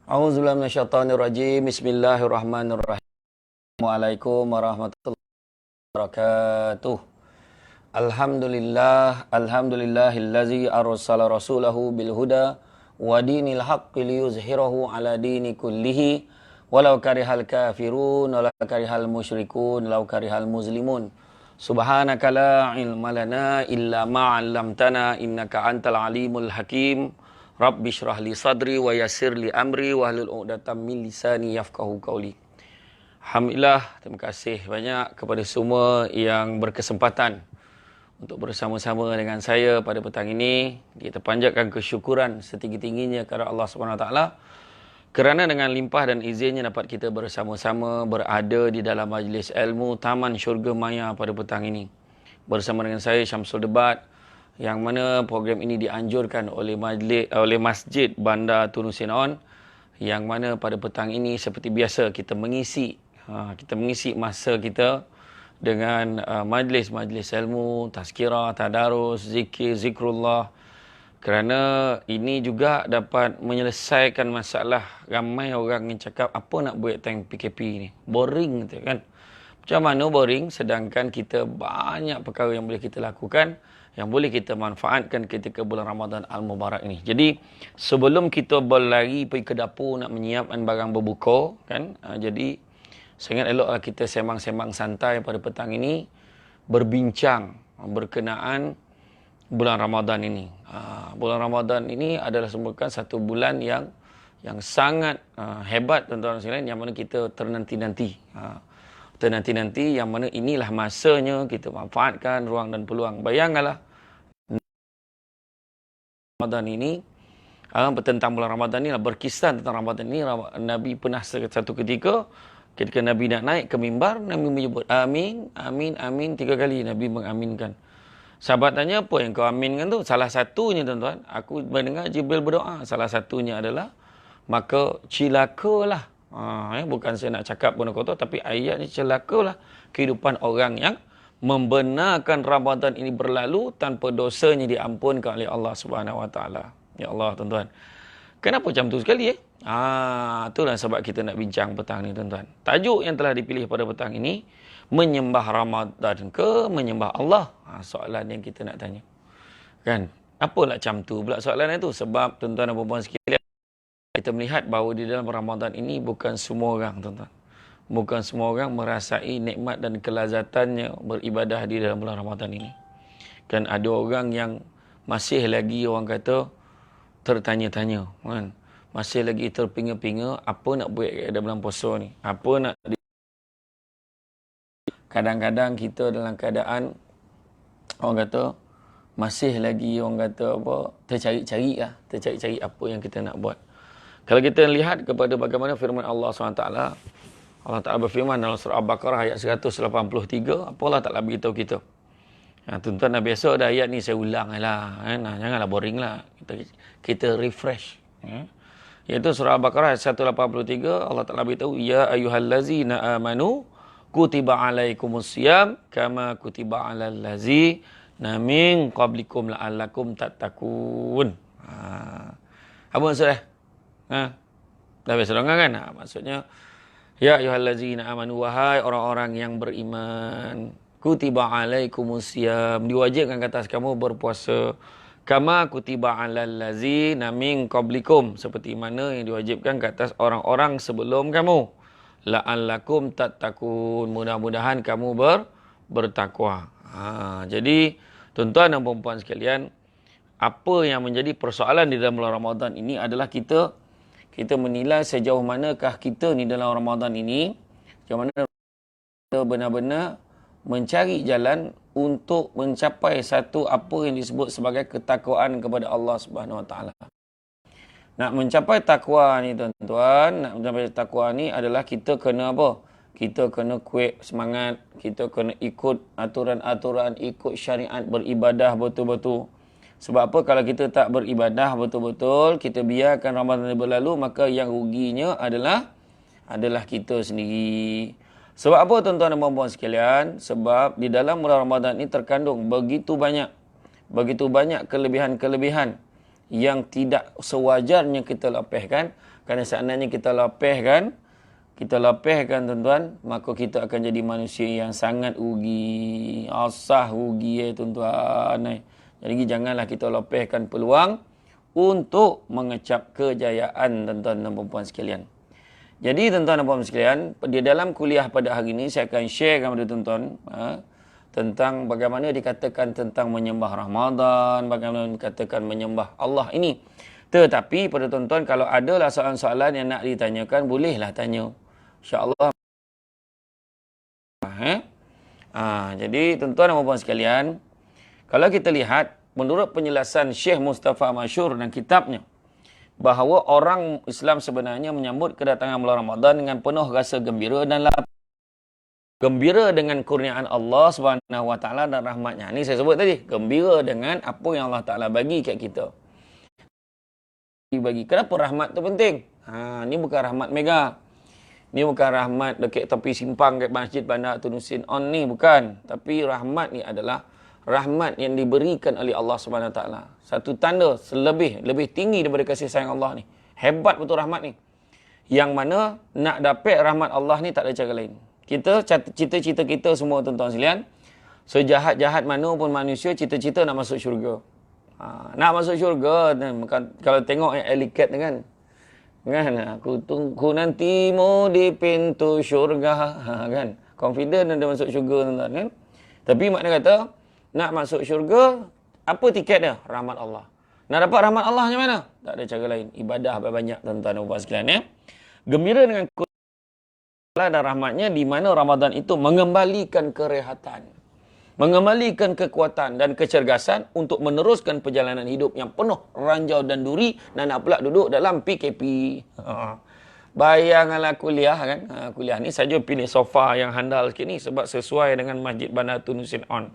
A'udzubillahi minasyaitonirrajim. Bismillahirrahmanirrahim. Assalamualaikum warahmatullahi wabarakatuh. Alhamdulillahillazi arsala rasulahu bil huda wa dinil haqqi liyuzhirahu ala dini kullihi walau karihal kafirun walau karihal musyrikun walau karihal muslimun. Subhanaka la ilma lana illa ma 'allamtana innaka antal alimul hakim. Rabbi syrah li sadri wa yassir li amri wa hlul 'uqdatam min lisani yafqahu qawli. Alhamdulillah, terima kasih banyak kepada semua yang berkesempatan untuk bersama-sama dengan saya pada petang ini. Kita panjatkan kesyukuran setinggi-tingginya kepada Allah SWT kerana dengan limpah dan izinnya dapat kita bersama-sama berada di dalam majlis ilmu Taman Syurga Maya pada petang ini. Bersama dengan saya Syamsul Debat, yang mana program ini dianjurkan oleh Masjid Bandar Tun Hussein On, yang mana pada petang ini seperti biasa kita mengisi masa kita dengan majlis-majlis ilmu, tazkirah, tadarus, zikir, zikrullah, kerana ini juga dapat menyelesaikan masalah ramai orang yang cakap apa nak buat time PKP ni, boring kan. Macam mana boring sedangkan kita banyak perkara yang boleh kita lakukan, yang boleh kita manfaatkan ketika bulan Ramadan Al-Mubarak ini. Jadi sebelum kita berlari pergi ke dapur nak menyiapkan barang berbuka kan, jadi sangat eloklah kita sembang-sembang santai pada petang ini berbincang berkenaan bulan Ramadan ini. Bulan Ramadan ini adalah merupakan satu bulan yang sangat hebat tuan-tuan sekalian, yang mana kita ternanti-nanti. Ternanti-nanti, yang mana inilah masanya kita manfaatkan ruang dan peluang. Bayangkanlah Ramadan ini, tentang bulan Ramadan ini, berkisah tentang Ramadan ini. Nabi pernah satu ketika Nabi nak naik ke mimbar, Nabi menyebut amin, amin, amin 3 kali. Nabi mengaminkan. Sahabat tanya, apa yang kau aminkan tu? Salah satunya tuan-tuan, aku mendengar Jibril berdoa. Salah satunya adalah, maka cilakalah. Bukan saya nak cakap guna kotor, tapi ayat ni celakalah kehidupan orang yang membenarkan Ramadan ini berlalu tanpa dosanya diampunkan oleh Allah Subhanahu Wa Taala. Ya Allah tuan-tuan. Kenapa macam tu sekali itulah sebab kita nak bincang petang ni tuan-tuan. Tajuk yang telah dipilih pada petang ini, menyembah Ramadan ke menyembah Allah? Soalan yang kita nak tanya. Kan? Apalah macam tu pula soalan itu? Sebab tuan-tuan dan puan-puan sekalian, kita melihat bahawa di dalam Ramadan ini bukan semua orang tuan-tuan. Bukan semua orang merasai nikmat dan kelazatannya beribadah di dalam bulan Ramadan ini. Kan ada orang yang masih lagi orang kata tertanya-tanya, kan? Masih lagi terpinga-pinga apa nak buat pada bulan puasa ni. Apa nak kadang-kadang kita dalam keadaan orang kata masih lagi orang kata apa tercari-cari apa yang kita nak buat. Kalau kita lihat kepada bagaimana firman Allah SWT, Allah Ta'ala berfirman dalam surah Al-Baqarah ayat 183, apa Allah Ta'ala beritahu kita. Tuan-tuan dah biasa dah ayat ni saya ulang lah. Janganlah boring lah. Kita refresh. Iaitu surah Al-Baqarah ayat 183, Allah Ta'ala beritahu, ya ayyuhallazina amanu kutiba alaikumusiyam kama kutiba alal lazina min qablikum la'allakum tattaqun. Apa maksudnya? Dah biasa dengar kan? Maksudnya, ya ayyuhallazina amanu, wahai orang-orang yang beriman, kutiba alaikumusiyam, diwajibkan ke atas kamu berpuasa, kama kutiba alal lazina min qablikum, seperti mana yang diwajibkan ke atas orang-orang sebelum kamu, la'allakum tattaqun, mudah-mudahan kamu bertakwa. Jadi tuan-tuan dan puan-puan sekalian, apa yang menjadi persoalan di dalam bulan Ramadan ini adalah kita menilai sejauh manakah kita ni dalam Ramadan ini, sejauh mana kita benar-benar mencari jalan untuk mencapai satu apa yang disebut sebagai ketakwaan kepada Allah Subhanahu Wa Taala. Nak mencapai takwa ni tuan-tuan, nak mencapai takwa ni adalah kita kena apa? Kita kena kuat semangat, kita kena ikut aturan-aturan, ikut syariat, beribadah betul-betul. Sebab apa? Kalau kita tak beribadah betul-betul, kita biarkan Ramadan berlalu, maka yang ruginya adalah kita sendiri. Sebab apa tuan-tuan dan puan-puan sekalian? Sebab di dalam bulan Ramadan ini terkandung begitu banyak kelebihan-kelebihan yang tidak sewajarnya kita lepaskan. Kerana seandainya kita lepaskan, tuan-tuan, maka kita akan jadi manusia yang sangat rugi. Asah rugi tuan-tuan. Jadi janganlah kita lepaskan peluang untuk mengecap kejayaan, tuan-tuan dan puan-puan sekalian. Jadi tuan-tuan dan puan-puan sekalian, di dalam kuliah pada hari ini saya akan share kepada tuan-tuan tentang bagaimana dikatakan tentang menyembah Ramadan, bagaimana dikatakan menyembah Allah ini. Tetapi pada tuan-tuan, kalau adalah soalan-soalan yang nak ditanyakan, bolehlah tanya. InsyaAllah. Jadi tuan-tuan dan puan-puan sekalian, kalau kita lihat, menurut penjelasan Syekh Mustafa Masyur dan kitabnya, bahawa orang Islam sebenarnya menyambut kedatangan bulan Ramadan dengan penuh rasa gembira dan lapar. Gembira dengan kurniaan Allah Subhanahu Wa Taala dan rahmatnya. Ini saya sebut tadi, gembira dengan apa yang Allah Taala bagi kat kita. Kenapa rahmat tu penting? Ni bukan rahmat mega. Ni bukan rahmat dekat tepi simpang kat Masjid Bandar Tunusin on ni, bukan. Tapi rahmat ni adalah rahmat yang diberikan oleh Allah Subhanahu Wa Taala. Satu tanda lebih tinggi daripada kasih sayang Allah ni. Hebat betul rahmat ni. Yang mana nak dapat rahmat Allah ni tak ada cara lain. Kita, cita-cita kita semua tuan-tuan sekalian, sejahat-jahat mana pun manusia, cita-cita nak masuk syurga. Nak masuk syurga, kalau tengok yang Elicat kan, aku tunggu nantimu di pintu syurga, kan, confident dia masuk syurga tuan-tuan kan. Tapi makna kata, nak masuk syurga, apa tiket dia? Rahmat Allah. Nak dapat rahmat Allah macam mana? Tak ada cara lain. Ibadah banyak tuan-tuan dan puan sekalian ya. Gembira dengan dan rahmatnya, di mana Ramadan itu mengembalikan kerehatan, mengembalikan kekuatan dan kecergasan untuk meneruskan perjalanan hidup yang penuh ranjau dan duri, dan nak pula duduk dalam PKP. Bayangkanlah kuliah kan. Kuliah ni saja pilih sofa yang handal sikit ni sebab sesuai dengan Masjid Bandar Tunusin on.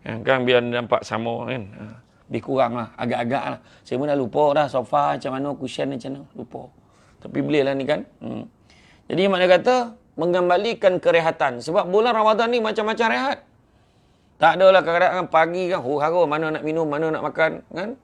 Kan biar nampak sama kan. Lebih kurang lah, agak-agak lah. Saya pun dah lupa dah sofa macam mana, cushion macam mana, lupa. Tapi belilah ni kan. Jadi makna kata mengembalikan kerehatan. Sebab bulan Ramadan ni macam-macam rehat. Tak adalah kadang-kadang pagi kan, huru-hara mana nak minum, mana nak makan kan.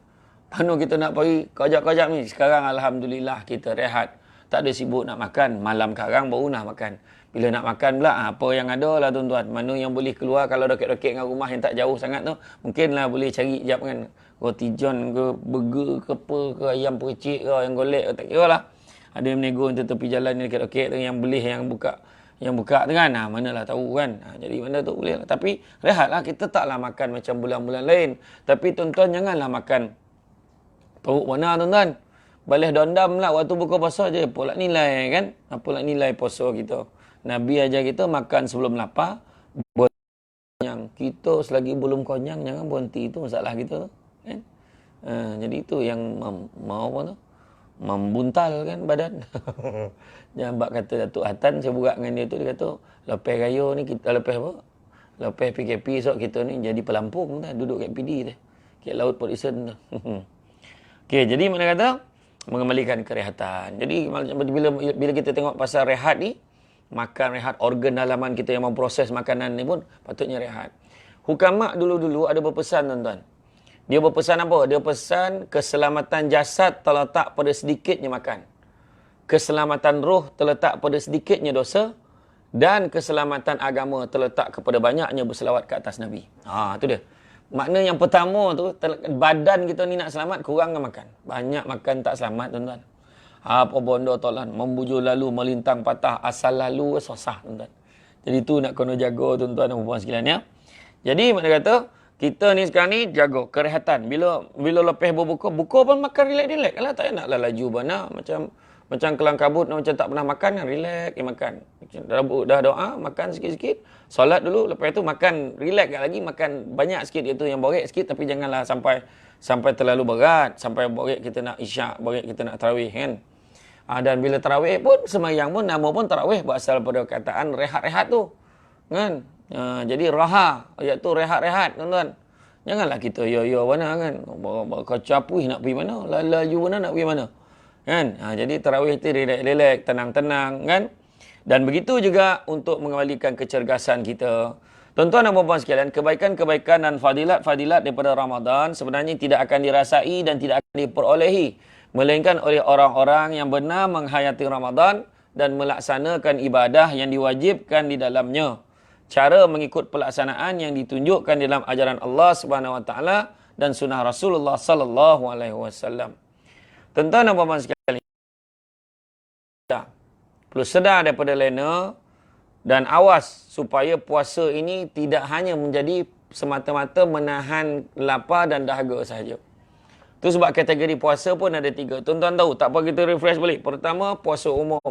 Mana kita nak pergi kejap-kejap ni. Sekarang alhamdulillah kita rehat. Tak ada sibuk nak makan. Malam sekarang baru nak makan. Bila nak makan pula, apa yang ada lah tuan-tuan. Mana yang boleh keluar kalau dekat-dekat dengan rumah yang tak jauh sangat tu. Mungkinlah boleh cari jap kan. Roti john ke, burger ke apa ke, ayam percik ke, yang golek ke, tak kira lah. Ada yang menego di tepi jalan ni dekat-dekat tu, yang boleh yang buka tu kan. Manalah tahu kan. Jadi mana tu boleh lah. Tapi rehatlah, kita taklah makan macam bulan-bulan lain. Tapi tuan-tuan janganlah makan teruk mana tuan-tuan. Balas dondam lah waktu buka puasa je. Apa lah nilai kan? Apa lah nilai puasa kita? Nabi ajar kita makan sebelum lapar. Yang kita selagi belum konyang, jangan berhenti. Itu masalah kita. Kan? Jadi itu yang mau apa tu? Membuntal kan badan. Jangan bak kata Datuk Hatan, saya buat dengan dia tu, dia kata lepas raya ni kita lepas apa? Lepas PKP esok kita ni jadi pelampung dah, duduk kat PD dah. Kat laut Port Isen dah. Okey, jadi mana kata mengembalikan kerehatan. Jadi bila kita tengok pasal rehat ni, makan rehat, organ dalaman kita yang memproses makanan ni pun patutnya rehat. Hukama dulu-dulu ada berpesan tuan-tuan. Dia berpesan apa? Dia pesan keselamatan jasad terletak pada sedikitnya makan. Keselamatan roh terletak pada sedikitnya dosa. Dan keselamatan agama terletak kepada banyaknya berselawat ke atas Nabi. Itu dia. Makna yang pertama tu, badan kita ni nak selamat, kurangkan makan. Banyak makan tak selamat tuan-tuan. Apa bondo tolan, membujur lalu, melintang patah, asal lalu, susah tuan-tuan. Jadi tu nak kena jaga tuan-tuan dan puan sekalian ya. Jadi makna kata, kita ni sekarang ni jaga kerehatan. Bila lepas berbuka, buka pun makan relax-relax. Alah, tak naklah laju banyak. Macam kelang kabut, macam tak pernah makan, relax makan. Dah doa, makan sikit-sikit. Solat dulu, lepas tu makan relax lagi, makan banyak sikit, iaitu yang borek sikit, tapi janganlah sampai terlalu berat. Sampai borek kita nak isyak, borek kita nak tarawih kan. Dan bila tarawih pun, semayang pun, nama pun tarawih berasal pada kataan rehat-rehat tu. Kan? Jadi raha, iaitu rehat-rehat tuan-tuan. Janganlah kita mana kan. Kacapui nak pergi mana, laju mana nak pergi mana. Kan? Jadi tarawih itu relax, tenang-tenang kan. Dan begitu juga untuk mengembalikan kecergasan kita. Tuan-tuan dan puan-puan sekalian, kebaikan-kebaikan dan fadilat-fadilat daripada Ramadan sebenarnya tidak akan dirasai dan tidak akan diperolehi, melainkan oleh orang-orang yang benar menghayati Ramadan dan melaksanakan ibadah yang diwajibkan di dalamnya. Cara mengikut pelaksanaan yang ditunjukkan dalam ajaran Allah Subhanahu Wa Taala dan sunnah Rasulullah Sallallahu Alaihi Wasallam. Tuan-tuan dan puan-puan sekalian, perlu sedar daripada lena dan awas supaya puasa ini tidak hanya menjadi semata-mata menahan lapar dan dahaga sahaja. Itu sebab kategori puasa pun ada 3. Tuan-tuan tahu, tak apa kita refresh balik. Pertama, puasa umum.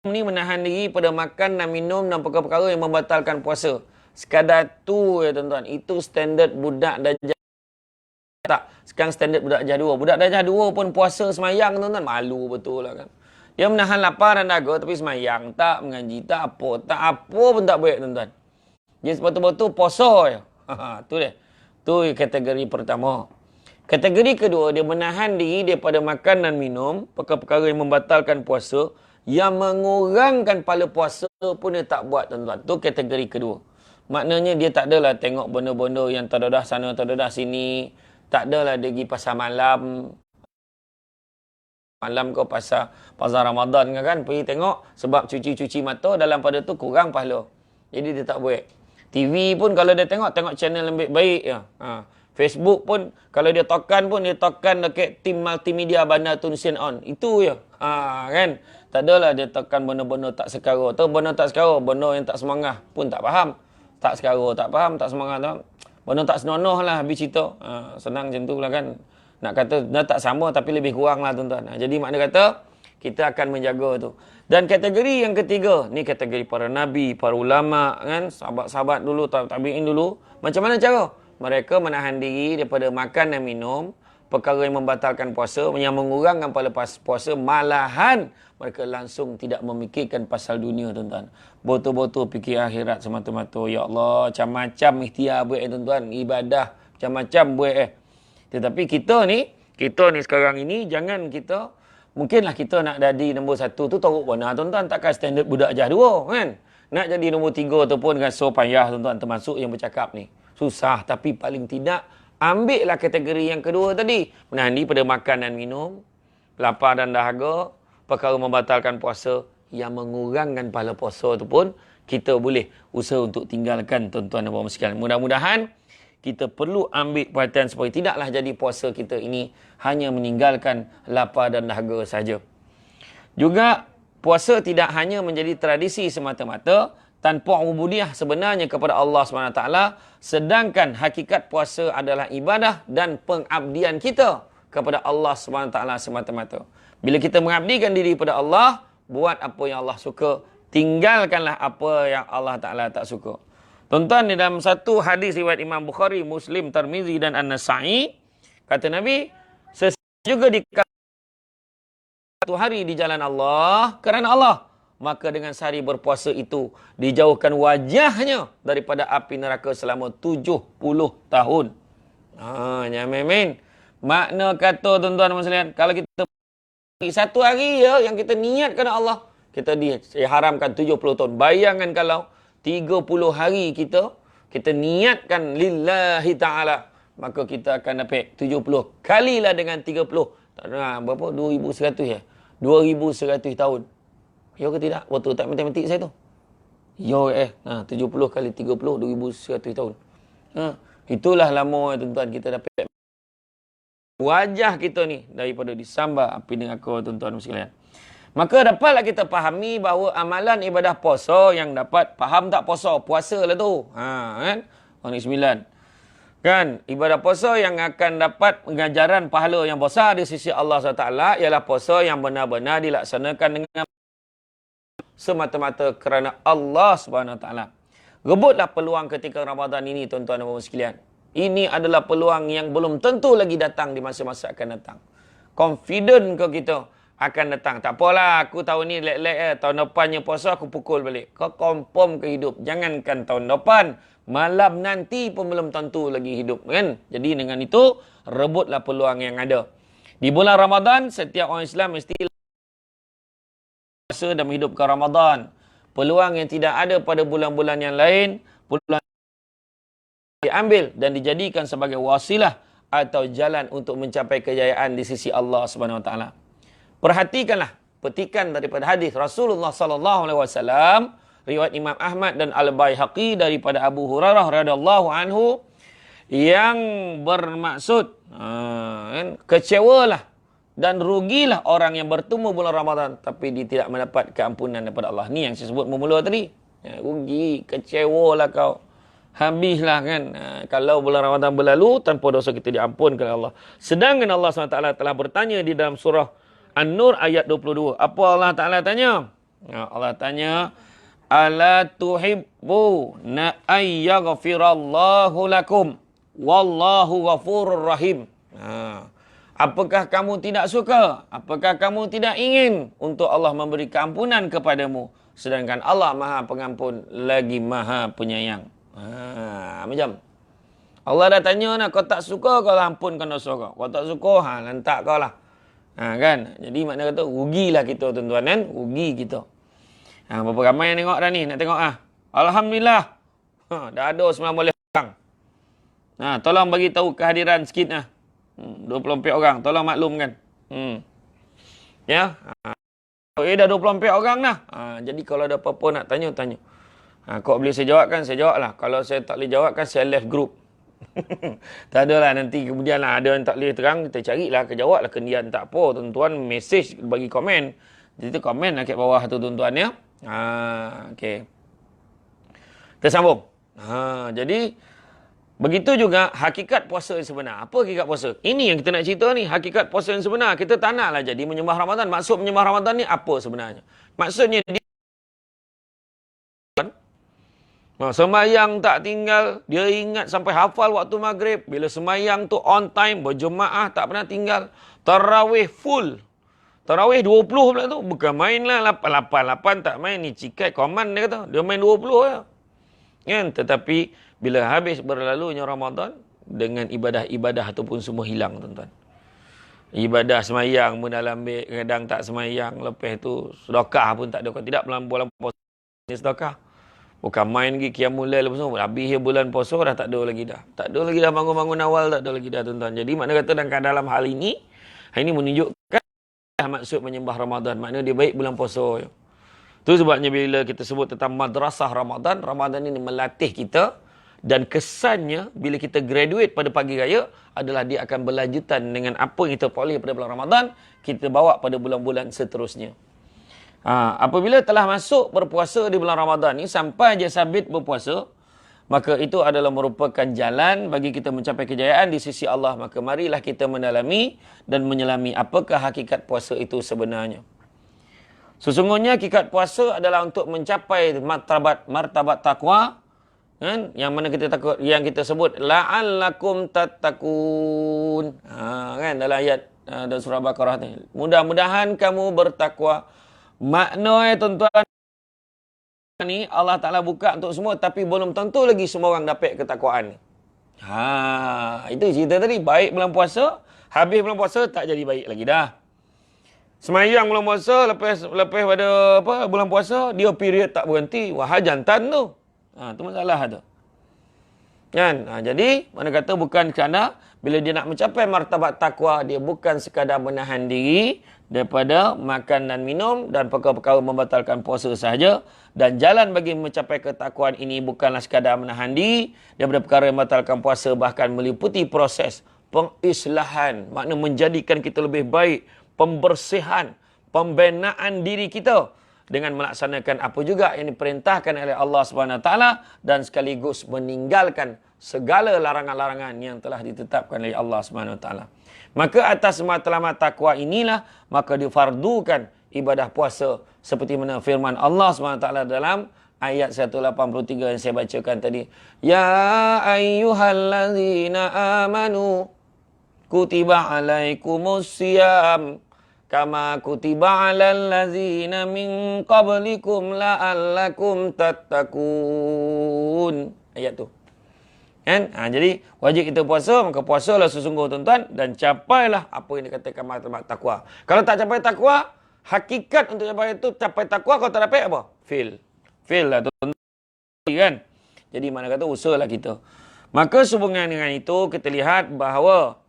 Ini menahan diri pada makan dan minum dan perkara-perkara yang membatalkan puasa. Sekadar tu ya tuan-tuan. Itu standard budak darjah. Tak, sekarang standard budak darjah 2. Budak darjah 2 pun puasa semayang tuan-tuan. Malu betul lah kan. Dia menahan lapar dan dahaga tapi semayang tak, mengaji tak apa pun tak baik tuan-tuan. Dia betul-betul puasa je. Tu dia. Tu kategori pertama. Kategori kedua, dia menahan diri daripada makan dan minum, perkara-perkara yang membatalkan puasa, yang mengurangkan pahala puasa pun dia tak buat tuan-tuan. Tu kategori kedua. Maknanya dia tak adalah tengok benda-benda yang terdedah sana, terdedah sini. Tak adalah dia pergi pasar malam ke pasar Ramadan kan, pergi tengok sebab cuci-cuci mata dalam pada tu kurang pahala. Jadi dia tak buat. TV pun kalau dia tengok channel yang baik ya. Facebook pun kalau dia tokan dekat tim multimedia Bandar Tun Sen On. Itu je. Kan? Tak adalah dia tekan benda-benda tak sekara. Tahu benda tak sekara, benda yang tak semangah pun tak faham. Tak sekara, tak faham, tak semangah tak. Benda tak senonoh lah habis cerita. Senang macam tu lah kan. Nak kata dah tak sama tapi lebih kurang lah tuan-tuan. Jadi makna kata kita akan menjaga tu. Dan kategori yang ketiga, ni kategori para nabi, para ulama kan, sahabat-sahabat dulu, tabi'in dulu. Macam mana cara? Mereka menahan diri daripada makan dan minum, perkara yang membatalkan puasa, yang mengurangkan pada puasa, malahan mereka langsung tidak memikirkan pasal dunia tuan-tuan. Betul-betul fikir akhirat semata-mata. Ya Allah, macam-macam ikhtiar buat tuan-tuan, ibadah macam-macam buat Tetapi kita ni sekarang ini, jangan kita, mungkinlah kita nak jadi nombor 1 tu teruk benar tuan-tuan. Takkan standard budak darjah 2 kan. Nak jadi nombor 3 tu pun rasa payah tuan-tuan, termasuk yang bercakap ni. Susah, tapi paling tidak, ambillah kategori yang kedua tadi. Menahan diri pada makan dan minum, lapar dan dahaga, perkara membatalkan puasa, yang mengurangkan pahala puasa tu pun, kita boleh usaha untuk tinggalkan tuan-tuan dan puan-puan sekalian. Mudah-mudahan, kita perlu ambil perhatian supaya tidaklah jadi puasa kita ini hanya meninggalkan lapar dan dahaga saja. Juga puasa tidak hanya menjadi tradisi semata-mata tanpa ubudiyah sebenarnya kepada Allah SWT, sedangkan hakikat puasa adalah ibadah dan pengabdian kita kepada Allah SWT semata-mata. Bila kita mengabdikan diri kepada Allah, buat apa yang Allah suka, tinggalkanlah apa yang Allah Ta'ala tak suka. Tuan-tuan, di dalam satu hadis riwayat Imam Bukhari, Muslim, Tirmizi dan An-Nasa'i, kata Nabi, juga di satu hari di jalan Allah, kerana Allah, maka dengan sehari berpuasa itu, dijauhkan wajahnya daripada api neraka selama 70 tahun. Nyamin. Makna kata tuan-tuan dan sekalian, kalau kita satu hari ya, yang kita niat kerana Allah, kita diharamkan 70 tahun. Bayangkan kalau 30 hari kita niatkan lillahi ta'ala, maka kita akan dapat 70 kalilah dengan 30. Tak ada berapa? 2100 ya? 2100 tahun. Ya ke tidak? Betul tak matematik saya tu? Ya 70 kali 30, 2100 tahun. Itulah lama tuan-tuan kita dapat wajah kita ni daripada disambar api neraka tuan-tuan sekalian. Maka dapatlah kita fahami bahawa amalan ibadah puasa yang dapat, faham tak puasa lah tu. Kan? Orang 9. Kan? Ibadah puasa yang akan dapat pengajaran pahala yang besar di sisi Allah SWT ialah puasa yang benar-benar dilaksanakan dengan semata-mata kerana Allah SWT. Rebutlah peluang ketika Ramadan ini tuan-tuan dan puan-puan sekalian. Ini adalah peluang yang belum tentu lagi datang di masa-masa akan datang. Confident ke kita akan datang. Tak apalah, aku tahun ni lek-lek tahun depannya puasa aku pukul balik. Kau confirm ke hidup. Jangankan tahun depan, malam nanti pun belum tentu lagi hidup kan. Jadi dengan itu, rebutlah peluang yang ada. Di bulan Ramadan, setiap orang Islam mesti puasa dan menghidupkan Ramadan. Peluang yang tidak ada pada bulan-bulan yang lain, peluang diambil dan dijadikan sebagai wasilah atau jalan untuk mencapai kejayaan di sisi Allah Subhanahu Wa Taala. Perhatikanlah petikan daripada hadis Rasulullah sallallahu alaihi wasallam riwayat Imam Ahmad dan Al-Baihaqi daripada Abu Hurairah radhiyallahu anhu yang bermaksud kecewalah dan rugilah orang yang bertemu bulan Ramadan tapi dia tidak mendapat keampunan daripada Allah. Ni yang saya sebut memula tadi. Rugi, kecewalah kau. Habislah kan. Kalau bulan Ramadan berlalu tanpa dosa kita diampunkan oleh Allah. Sedangkan Allah SWT telah bertanya di dalam surah An-Nur ayat 22. Apa Allah Ta'ala tanya? Allah tanya, ala tuhibbu na ayyaghfirallahu lakum wallahu ghafurur rahim. Apakah kamu tidak suka? Apakah kamu tidak ingin untuk Allah memberi keampunan kepadamu? Sedangkan Allah Maha Pengampun lagi Maha Penyayang. Macam Allah dah tanya nak, kau tak suka kau ampunkan dosa kau. Kau tak suka, lantak kau lah. Kan? Jadi makna kata rugilah kita tuan-tuan kan? Rugi kita. Berapa ramai yang tengok dah ni? Nak tengok Alhamdulillah. Dah ada 90 orang. Tolong bagi tahu kehadiran sikit 24 orang. Tolong maklumkan. Ya. Dah 24 orang dah. Jadi kalau ada apa-apa nak tanya, tanya. Kau boleh saya jawabkan, saya jawab lah. Kalau saya tak boleh jawabkan, saya left group. Tak adalah nanti kemudian lah ada yang tak boleh terang, kita carilah, kejawab lah. Kendian tak apa, tuan-tuan message bagi komen. Jadi komen lah kat bawah tu tuan-tuan ya. Okay. Kita sambung. Jadi begitu juga hakikat puasa yang sebenar. Apa hakikat puasa? Ini yang kita nak cerita ni, hakikat puasa yang sebenar. Kita tak naklah jadi menyembah Ramadan. Maksud menyembah Ramadan ni apa sebenarnya? Maksudnya semayang tak tinggal, dia ingat sampai hafal waktu maghrib. Bila semayang tu on time, berjemaah tak pernah tinggal. Tarawih full. Tarawih 20 pula tu. Bukan main lah 8 tak main. Ni cikai koman dia kata. Dia main 20 je. Kan? Tetapi bila habis berlalunya Ramadan, dengan ibadah-ibadah ataupun semua hilang tuan-tuan. Ibadah semayang pun dalam kadang tak semayang. Lepas tu sedekah pun tak ada. Kalau tidak bulan puasa ni sedekah. Bukan main lagi qiyamul lail lepas tu. Habis bulan puasa dah tak ada lagi dah. Tak ada lagi dah bangun-bangun awal, tak ada lagi dah tuan-tuan. Jadi makna kata dalam hal ini menunjukkan maksud menyembah Ramadan. Makna dia baik bulan puasa. Itu sebabnya bila kita sebut tentang madrasah Ramadan, Ramadan ini melatih kita. Dan kesannya bila kita graduate pada pagi raya adalah dia akan berlanjutan dengan apa yang kita peroleh pada bulan Ramadan, kita bawa pada bulan-bulan seterusnya. Apabila telah masuk berpuasa di bulan Ramadan ni sampai je sabit berpuasa, maka itu adalah merupakan jalan bagi kita mencapai kejayaan di sisi Allah. Maka marilah kita mendalami dan menyelami apakah hakikat puasa itu sebenarnya. Sesungguhnya hakikat puasa adalah untuk mencapai martabat takwa, kan? Yang mana kita takut, yang kita sebut la'allakum tattaqun. Kan dalam ayat dalam surah Baqarah ni. Mudah-mudahan kamu bertakwa. Maknanya tuan-tuan ni Allah Ta'ala buka untuk semua tapi belum tentu lagi semua orang dapat ketakwaan ni. Itu cerita tadi. Baik bulan puasa, habis bulan puasa tak jadi baik lagi dah. Semayang bulan puasa, lepas pada bulan puasa, dia period tak berhenti. Wah, jantan tu. Itu masalah tu. Kan? Jadi, mana kata bukan kerana bila dia nak mencapai martabat takwa, dia bukan sekadar menahan diri daripada makan dan minum dan perkara-perkara membatalkan puasa sahaja. Dan jalan bagi mencapai ketakwaan ini bukanlah sekadar menahan diri daripada perkara yang membatalkan puasa, bahkan meliputi proses pengislahan, makna menjadikan kita lebih baik, pembersihan, pembinaan diri kita dengan melaksanakan apa juga yang diperintahkan oleh Allah SWT dan sekaligus meninggalkan segala larangan-larangan yang telah ditetapkan oleh Allah SWT. Maka atas matlamat takwa inilah maka difardukan ibadah puasa seperti mana firman Allah SWT dalam ayat 183 yang saya bacakan tadi. Ya ayyuhallazina amanu kutiba alaikumusiyam kama kutiba alal ladzina min qablikum la'allakum tattaqun. Ayat tu. Kan? Jadi wajib kita puasa, maka puasalah sesungguh tuan-tuan dan capailah apa yang dikatakan martabat takwa. Kalau tak capai takwa, hakikat untuk capai itu capai takwa, kalau tak dapat apa? Fail lah tuan-tuan kan. Jadi mana kata usahalah kita. Maka sehubungan dengan itu kita lihat bahawa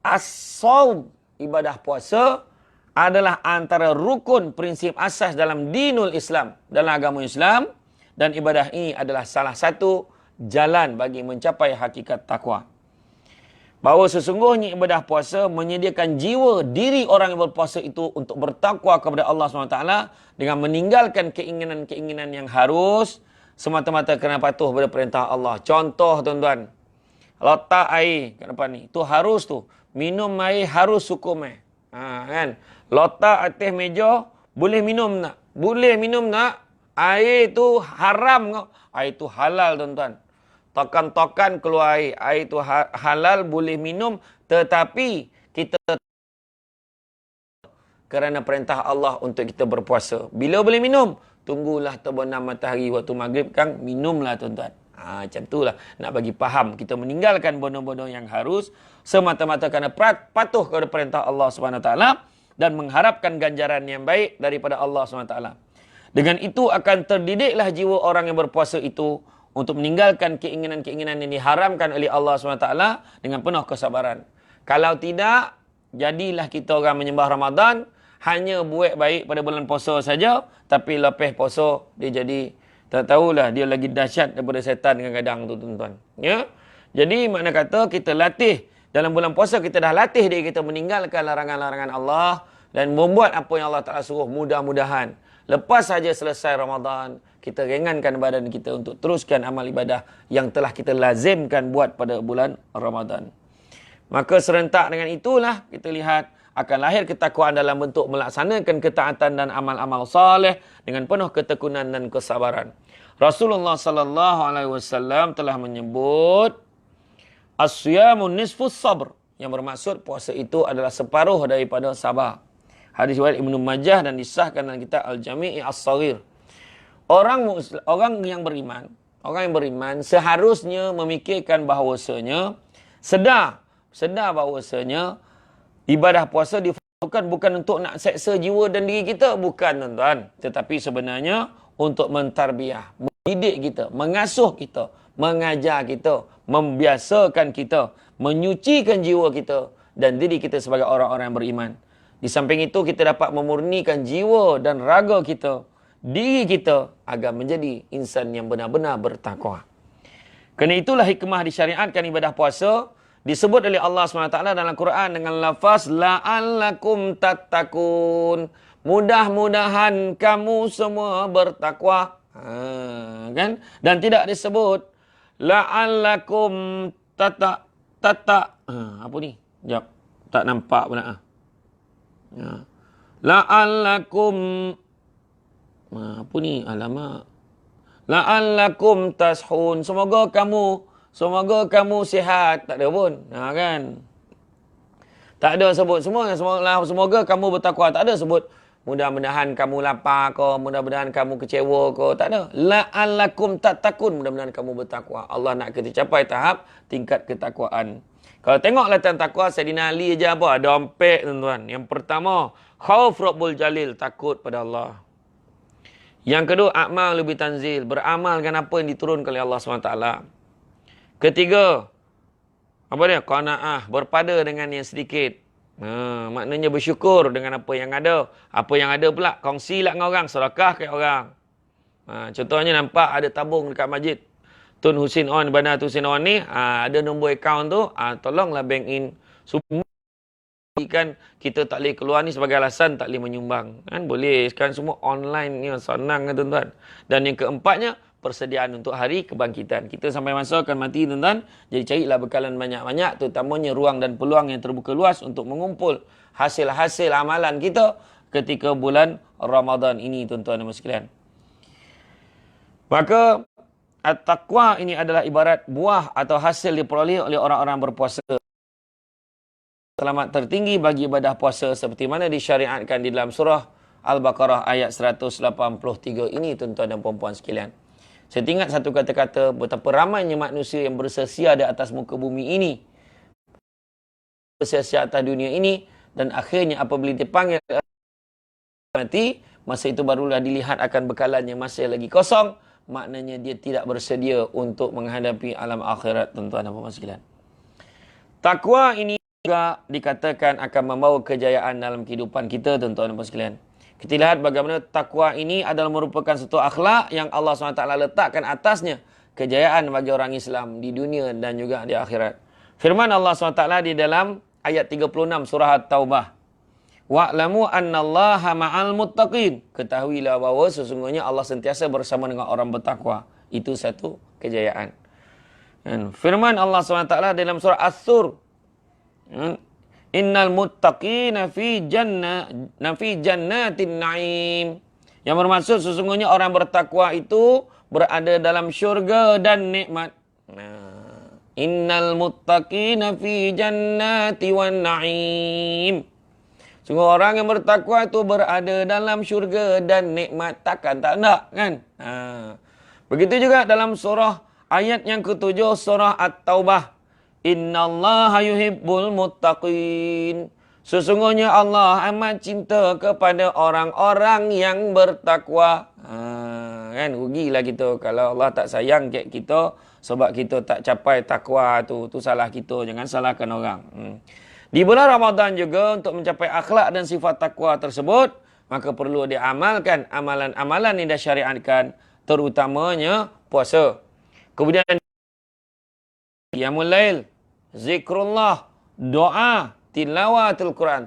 as-shaum, ibadah puasa adalah antara rukun prinsip asas dalam dinul Islam, dalam agama Islam, dan ibadah ini adalah salah satu jalan bagi mencapai hakikat takwa. Bahawa sesungguhnya ibadah puasa menyediakan jiwa diri orang yang berpuasa itu untuk bertakwa kepada Allah SWT dengan meninggalkan keinginan-keinginan yang harus semata-mata kerana patuh pada perintah Allah. Contoh tuan-tuan, letak air kat depan ni, tu harus tu. Minum air harus sukum air. Kan? Letak atas meja, boleh minum tak? Boleh minum tak? Air tu haram. Air tu halal tuan-tuan. Tokan-tokan keluar air. Air itu halal, boleh minum. Tetapi kita kerana perintah Allah untuk kita berpuasa. Bila boleh minum? Tunggulah terbenam matahari waktu maghrib kan, minumlah tuan-tuan. Macam itulah. Nak bagi faham. Kita meninggalkan bodoh-bodoh yang harus semata-mata kerana patuh kepada perintah Allah SWT dan mengharapkan ganjaran yang baik daripada Allah SWT. Dengan itu akan terdidiklah jiwa orang yang berpuasa itu untuk meninggalkan keinginan-keinginan yang diharamkan oleh Allah SWT dengan penuh kesabaran. Kalau tidak, jadilah kita orang menyembah Ramadan, hanya buat baik pada bulan puasa saja, tapi lepas puasa, dia jadi, tak tahulah, dia lagi dahsyat daripada setan kadang-kadang tu tuan-tuan. Ya? Jadi makna kata kita latih, dalam bulan puasa kita dah latih diri kita meninggalkan larangan-larangan Allah dan membuat apa yang Allah Ta'ala suruh. Mudah-mudahan lepas saja selesai Ramadan, kita ringankan badan kita untuk teruskan amal ibadah yang telah kita lazimkan buat pada bulan Ramadan. Maka serentak dengan itulah kita lihat akan lahir ketakwaan dalam bentuk melaksanakan ketaatan dan amal-amal saleh dengan penuh ketekunan dan kesabaran. Rasulullah sallallahu alaihi wasallam telah menyebut as-siyamun nisfus sabr, yang bermaksud puasa itu adalah separuh daripada sabar. Hadis riwayat Ibnu Majah dan disahkan dalam kitab Al-Jami' As-Shaghir. Orang yang beriman seharusnya memikirkan bahawasanya sedar bahawasanya ibadah puasa dilakukan bukan untuk nak seksa jiwa dan diri kita, bukan tuan-tuan, tetapi sebenarnya untuk mentarbiah, mendidik kita, mengasuh kita, mengajar kita, membiasakan kita, menyucikan jiwa kita dan diri kita sebagai orang-orang yang beriman. Di samping itu kita dapat memurnikan jiwa dan raga kita, diri kita agar menjadi insan yang benar-benar bertakwa. Kerana itulah hikmah disyariatkan ibadah puasa disebut oleh Allah SWT dalam Quran dengan lafaz la'allakum tattaqun. Mudah-mudahan kamu semua bertakwa. Kan? Dan tidak disebut la'allakum apa ni? Sekejap. Tak nampak pula. La'allakum apa ni? Alamak. La'allakum tashun. Semoga kamu sihat. Tak ada pun. Kan? Tak ada sebut semoga kamu bertakwa. Tak ada sebut mudah-mudahan kamu lapar ke, mudah-mudahan kamu kecewa ke. Tak ada. La'allakum tattaqun. Mudah-mudahan kamu bertakwa. Allah nak kita capai tahap tingkat ketakwaan. Kalau tengok latihan takwa, Sayyidina Ali je apa? Ada ompek tuan-tuan. Yang pertama, khauf Rabbul Jalil. Takut pada Allah. Yang kedua, a'mal lebih tanzil. Beramal dengan apa yang diturunkan oleh Allah SWT. Ketiga, apa dia? Qanaah, berpada dengan yang sedikit. Maknanya bersyukur dengan apa yang ada. Apa yang ada pula, kongsilah dengan orang, sedekah ke orang. Contohnya nampak ada tabung dekat masjid Tun Husin On, Bandar Tun Husin On ni, ada nombor akaun tu, tolonglah bank in. Kan kita tak boleh keluar ni sebagai alasan tak boleh menyumbang. Kan boleh, sekarang semua online ni, senang kan tuan-tuan. Dan yang keempatnya, persediaan untuk hari kebangkitan. Kita sampai masa akan mati tuan-tuan, jadi carilah bekalan banyak-banyak, terutamanya ruang dan peluang yang terbuka luas untuk mengumpul hasil-hasil amalan kita ketika bulan Ramadan ini tuan-tuan dan sekalian. Maka at-taqwa ini adalah ibarat buah atau hasil diperoleh oleh orang-orang berpuasa. Selamat tertinggi bagi ibadah puasa seperti mana disyariatkan di dalam surah Al-Baqarah ayat 183 ini tuan-tuan dan puan-puan sekalian. Saya ingat satu kata-kata betapa ramainya manusia yang bersesia di atas muka bumi ini. Bersesia atas dunia ini dan akhirnya apabila dipanggil mati, masa itu barulah dilihat akan bekalan yang masih lagi kosong. maknanya dia tidak bersedia untuk menghadapi alam akhirat, tuan-tuan dan puan sekalian. Takwa ini juga dikatakan akan membawa kejayaan dalam kehidupan kita, tuan-tuan dan puan sekalian. Kita lihat bagaimana takwa ini adalah merupakan satu akhlak yang Allah SWT letakkan atasnya kejayaan bagi orang Islam di dunia dan juga di akhirat. Firman Allah SWT di dalam ayat 36 surah At-Taubah. Wa'lamu annallaha ma'al muttaqin. Ketahuilah bahawa sesungguhnya Allah sentiasa bersama dengan orang bertakwa. Itu satu kejayaan. Dan firman Allah SWT dalam surah As-Sur. Innal muttaqina fi jannatin na'im. Yang bermaksud sesungguhnya orang bertakwa itu berada dalam syurga dan nikmat. Innal muttaqina fi jannati wan na'im. Sungguh orang yang bertakwa itu berada dalam syurga dan nikmat. Takkan tak nak kan? Begitu juga dalam surah ayat yang ke-7 surah At-Taubah. Innallaha yuhibbul muttaqin. Sesungguhnya Allah amat cinta kepada orang-orang yang bertakwa. Kan rugilah kita kalau Allah tak sayang kat kita sebab kita tak capai takwa tu. Tu salah kita, jangan salahkan orang. Di bulan Ramadan juga untuk mencapai akhlak dan sifat takwa tersebut, maka perlu diamalkan amalan-amalan yang disyariatkan, terutamanya puasa. Kemudian qiyamul lail, zikrullah, doa, tilawatul Quran.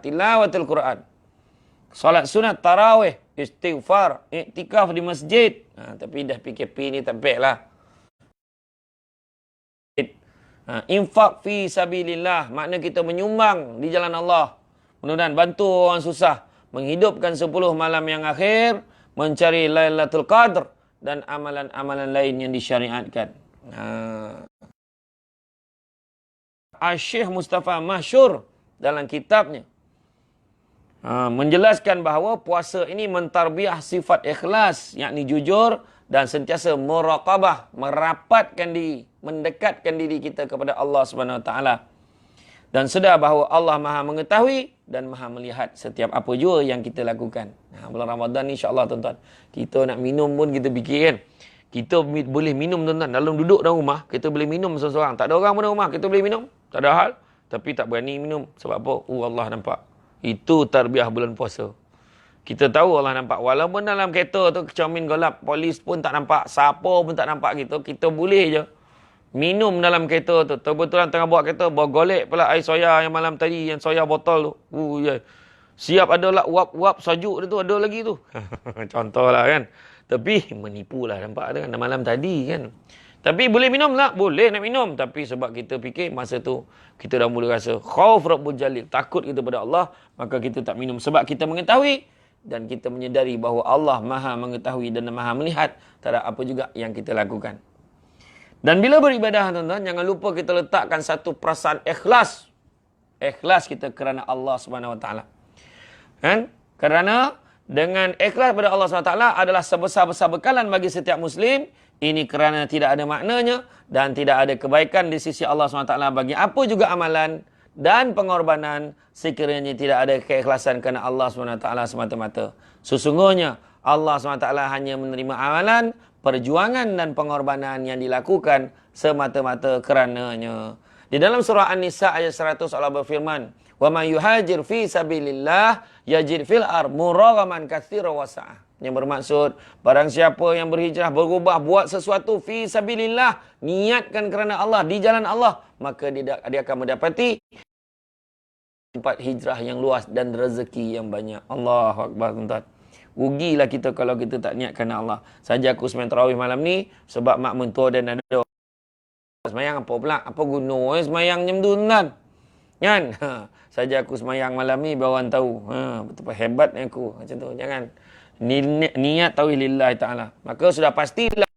Salat sunat tarawih, istighfar, iktikaf di masjid. Tapi dah PKP ni tak baik lah. Infak fi sabilillah, makna kita menyumbang di jalan Allah. Mudah-mudahan bantu orang susah, menghidupkan 10 malam yang akhir, mencari Lailatul Qadr dan amalan-amalan lain yang disyariatkan. Syekh Mustafa Masyur dalam kitabnya menjelaskan bahawa puasa ini mentarbiah sifat ikhlas, yakni jujur dan sentiasa muraqabah, merapatkan diri, mendekatkan diri kita kepada Allah Subhanahu Wa Taala dan sedar bahawa Allah Maha mengetahui dan Maha melihat setiap apa jua yang kita lakukan. Bulan Ramadan ni insya-Allah tuan-tuan, kita nak minum pun kita fikir kan. Kita boleh minum tuan-tuan dalam duduk dalam rumah, kita boleh minum seorang-seorang. Tak ada orang pun dalam rumah, kita boleh minum. Tak ada hal, tapi tak berani minum. Sebab apa? Allah nampak. Itu tarbiyah bulan puasa. Kita tahu Allah nampak. Walaupun dalam kereta tu cermin gelap, polis pun tak nampak, siapa pun tak nampak kita boleh je minum dalam kereta tu. Kebetulan tengah buat kereta, bawa golek pula air soya yang malam tadi, yang soya botol tu. Siap adalah uap-uap sajuk dia tu, ada lagi tu. Contohlah kan. Tapi menipulah nampak tu kan, malam tadi kan. Tapi boleh minum tak? Boleh nak minum. Tapi sebab kita fikir masa tu kita dah mula rasa khauf Rabbul Jalil, takut kita pada Allah, maka kita tak minum. Sebab kita mengetahui dan kita menyedari bahawa Allah Maha mengetahui dan Maha melihat terhadap apa juga yang kita lakukan. Dan bila beribadah tuan-tuan, jangan lupa kita letakkan satu perasaan ikhlas. Ikhlas kita kerana Allah Subhanahu Wa Taala. Kan? Kerana dengan ikhlas pada Allah SWT adalah sebesar-besar bekalan bagi setiap Muslim. Ini kerana tidak ada maknanya dan tidak ada kebaikan di sisi Allah SWT bagi apa juga amalan dan pengorbanan sekiranya tidak ada keikhlasan kerana Allah SWT semata-mata. Sesungguhnya Allah SWT hanya menerima amalan, perjuangan dan pengorbanan yang dilakukan semata-mata kerananya. Di dalam surah An-Nisa ayat 100 Allah berfirman, "Wa may yuhajir fi sabilillah yajid fil ar muragaman katsira wa sa'ah." Yang bermaksud, barang siapa yang berhijrah, berubah, buat sesuatu fi sabilillah, niatkan kerana Allah, di jalan Allah, maka dia akan mendapati tempat hijrah yang luas dan rezeki yang banyak. Allahu Akbar tuan-tuan. Rugilah kita kalau kita tak niat kerana Allah. Saja aku sembahyang tarawih malam ni sebab mak mentua dan ada sembahyang apa pula? Apa guna sembahyang jam tu tuan? Kan? Saja aku sembahyang malam ni biar orang tahu. Betapa hebatnya aku. Macam tu. Jangan. Niat tauhid lillahi ta'ala. Maka sudah pastilah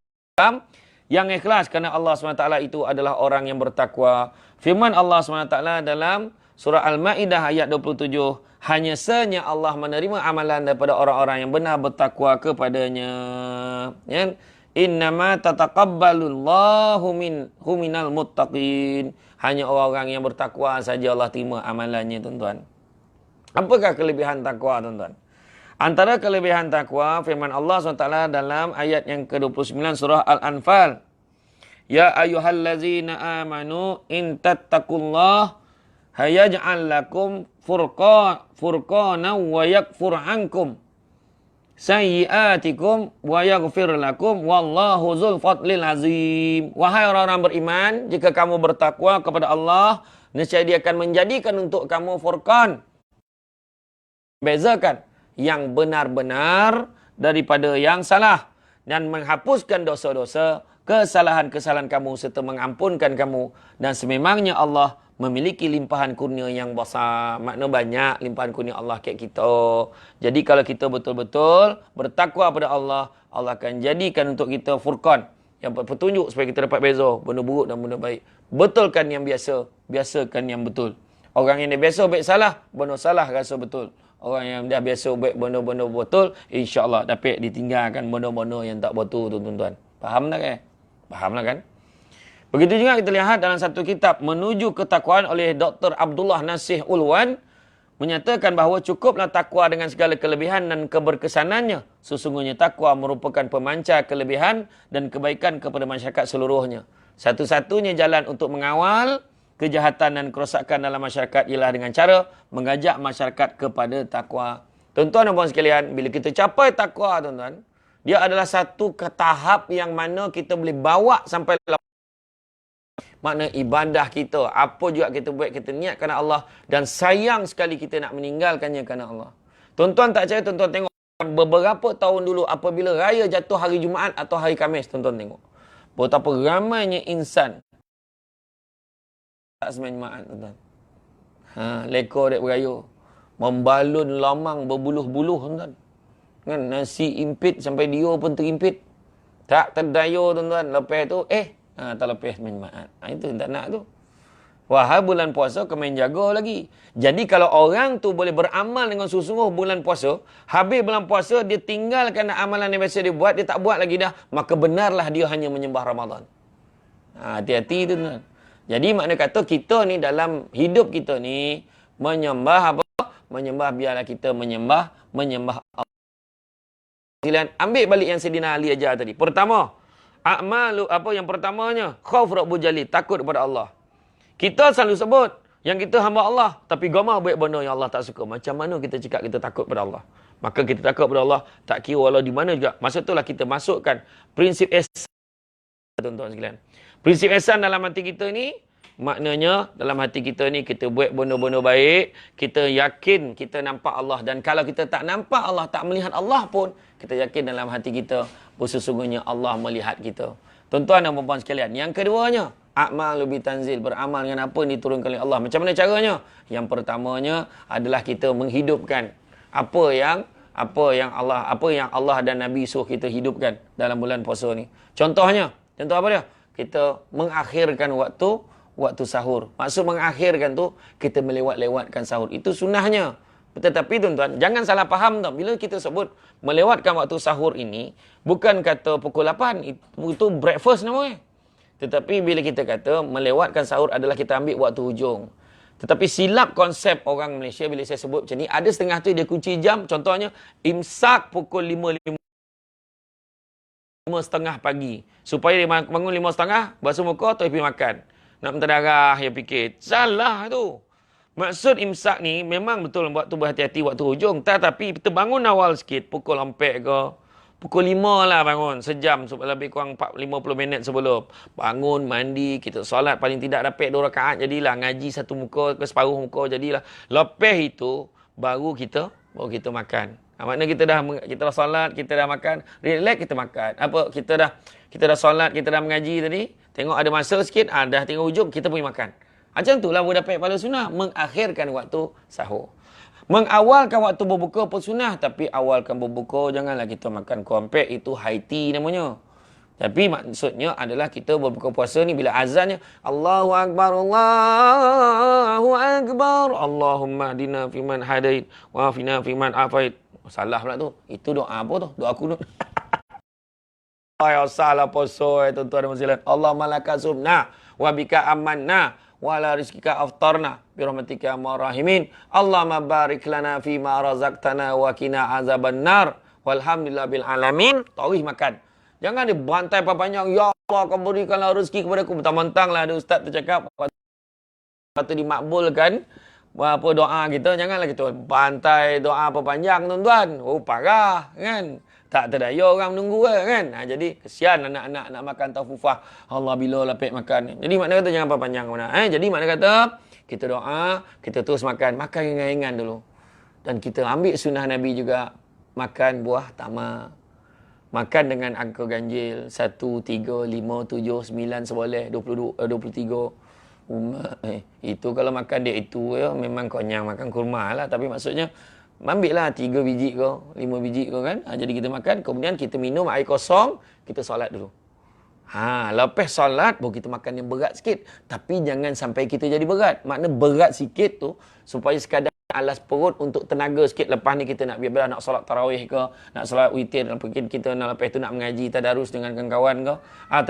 yang ikhlas kerana Allah SWT itu adalah orang yang bertakwa. Firman Allah SWT dalam surah Al-Ma'idah ayat 27. Hanya senya Allah menerima amalan daripada orang-orang yang benar bertakwa kepadanya. Ya? Innama tataqabbalullahu minal muttaqin. Hanya orang-orang yang bertakwa saja Allah terima amalannya tuan-tuan. Apakah kelebihan takwa tuan-tuan? Antara kelebihan takwa, firman Allah SWT dalam ayat yang ke-29 surah Al-Anfal. Ya ayyuhallazina amanu in tattaqullah hayaj'al lakum furqana wa yakfur ankum sayyiatikum wa yaghfir lakum wallahu dzul fadlil azim. Wahai orang-orang beriman, jika kamu bertakwa kepada Allah, nescaya Dia akan menjadikan untuk kamu furqan, bezakan yang benar-benar daripada yang salah, dan menghapuskan dosa-dosa, kesalahan-kesalahan kamu serta mengampunkan kamu. Dan sememangnya Allah memiliki limpahan kurnia yang besar. Makna banyak limpahan kurnia Allah kat kita. Jadi kalau kita betul-betul bertakwa pada Allah, Allah akan jadikan untuk kita furqan, yang petunjuk supaya kita dapat beza benda buruk dan benda baik. Betulkan yang biasa, biasakan yang betul. Orang yang dah biasa baik salah, benda salah rasa betul. Orang yang dah biasa baik benda-benda betul, insya-Allah dapat ditinggalkan benda-benda yang tak betul tu, tuan-tuan. Faham tak kan? Faham lah kan? Begitu juga kita lihat dalam satu kitab Menuju Ketakwaan oleh Dr. Abdullah Nasih Ulwan, menyatakan bahawa cukuplah takwa dengan segala kelebihan dan keberkesanannya. Sesungguhnya takwa merupakan pemancar kelebihan dan kebaikan kepada masyarakat seluruhnya. Satu-satunya jalan untuk mengawal kejahatan dan kerosakan dalam masyarakat ialah dengan cara mengajak masyarakat kepada takwa. Tuan-tuan dan puan sekalian, bila kita capai takwa, tuan-tuan, dia adalah satu tahap yang mana kita boleh bawa sampai makna ibadah kita, apa juga kita buat, kita niat kerana Allah, dan sayang sekali kita nak meninggalkannya kerana Allah. Tuan-tuan tak percaya, tuan-tuan tengok beberapa tahun dulu apabila raya jatuh hari Jumaat atau hari Khamis, tuan-tuan tengok betapa ramainya insan tak sembahyang Jumaat, tuan-tuan. Lekor dek beraya, membalun lamang berbuluh-buluh, tuan-tuan. Kan nasi impit sampai dia pun terimpit. Tak terdaya, tuan-tuan. Lepas tu tak lepas main Jumaat. Itu tak nak tu. Wahai bulan puasa kau main jaga lagi. Jadi kalau orang tu boleh beramal dengan sungguh-sungguh bulan puasa, habis bulan puasa dia tinggalkan amalan yang biasa dia buat, dia tak buat lagi dah, maka benarlah dia hanya menyembah Ramadan. Hati-hati, tuan-tuan. Jadi makna kata kita ni dalam hidup kita ni menyembah apa? Menyembah, biarlah kita menyembah Allah. Ambil balik yang Sayyidina Ali ajar tadi. Pertama, yang pertamanya khauf rabbul jalil, takut kepada Allah. Kita selalu sebut yang kita hamba Allah, tapi gama buat benda yang Allah tak suka. Macam mana kita cakap kita takut pada Allah? Maka kita takut pada Allah, tak kira walau di mana juga. Maksud itulah kita masukkan prinsip ihsan, tuan-tuan sekalian. Prinsip ihsan dalam hati kita ni, maknanya dalam hati kita ni kita buat benda-benda baik, kita yakin kita nampak Allah, dan kalau kita tak nampak Allah, tak melihat Allah pun, kita yakin dalam hati kita sesungguhnya Allah melihat kita. Tuan-tuan dan puan-puan sekalian, yang keduanya, a'malu bitanzil, beramal dengan apa yang diturunkan oleh Allah. Macam mana caranya? Yang pertamanya adalah kita menghidupkan apa yang Allah dan Nabi suruh kita hidupkan dalam bulan puasa ni. Contoh apa dia? Kita mengakhirkan waktu sahur. Maksud mengakhirkan tu, kita melewat-lewatkan sahur. Itu sunnahnya. Tetapi tuan-tuan, jangan salah faham tau. Bila kita sebut melewatkan waktu sahur ini, bukan kata pukul 8. Itu breakfast namanya. Tetapi bila kita kata melewatkan sahur adalah kita ambil waktu hujung. Tetapi silap konsep orang Malaysia bila saya sebut macam ni. Ada setengah tu dia kunci jam. Contohnya, imsak pukul 5.30 pagi. Supaya dia bangun 5.30, basuh muka, terus pergi makan. Nak minta darah, dia fikir. Salah tu. Maksud imsak ni memang betul buat tu berhati-hati waktu hujung. Tetapi kita bangun awal sikit, pukul 4 ke, pukul 5 lah bangun. Sejam, lebih kurang 50 minit sebelum. Bangun, mandi, kita solat. Paling tidak dapat 2 rakaat jadilah. Ngaji satu muka ke separuh muka jadilah. Lepas itu, baru kita makan. Maknanya kita dah solat, kita dah makan. Relax, kita makan. Kita dah solat, kita dah mengaji tadi. Tengok ada masa sikit, dah tengok hujung, kita pergi makan. Macam itulah boleh dapat pahala sunnah. Mengakhirkan waktu sahur. Mengawalkan waktu berbuka pun sunnah. Tapi awalkan berbuka, janganlah kita makan krompet. Itu high tea namanya. Tapi maksudnya adalah kita berbuka puasa ni bila azannya Allahu Akbar, Allahu Akbar, Allahumma hadina fiman hadait, wa afina fiman afait. Salah pula tu. Itu doa apa tu? Doa kunut. Ya salah puasa, tuan-tuan dan puan-puan. Allah malaka subna wa bika amanna wa ala rizqika aftarna bi rahmatika ya arhamar rahimin. Allahumma barik lana fi ma razaqtana wa qina azabannar. Walhamdulillah bil alamin. Tarawih makan. Jangan dibantai panjang. Ya Allah, kau berikanlah rezeki kepada aku. Mentang-mentanglah ada ustaz tu cakap patut dimakbulkan apa doa kita. Janganlah kita bantai doa apa panjang tuan-tuan. Oh parah kan. Tak terdaya orang menunggu kan. Jadi kesian anak-anak nak makan taufufah. Allah bila lapik makan. Jadi makna kata jangan apa panjang mana. Jadi makna kata kita doa, kita terus makan. Makan ringan-ringan dulu. Dan kita ambil sunnah Nabi juga. Makan buah tamar. Makan dengan angka ganjil. 1, 3, 5, 7, 9 seboleh. 22, 23. Itu kalau makan dia itu ya, memang konyang makan kurma lah. Tapi maksudnya ambil lah 3 biji ke, 5 biji ke kan. Jadi kita makan, kemudian kita minum air kosong, kita solat dulu. Lepas solat, baru kita makan yang berat sikit. Tapi jangan sampai kita jadi berat. Makna berat sikit tu, supaya sekadar alas perut untuk tenaga sikit. Lepas ni kita nak biar nak solat tarawih ke, nak solat witir, mungkin kita nak lepas tu nak mengaji tadarus dengan kawan-kawan ke.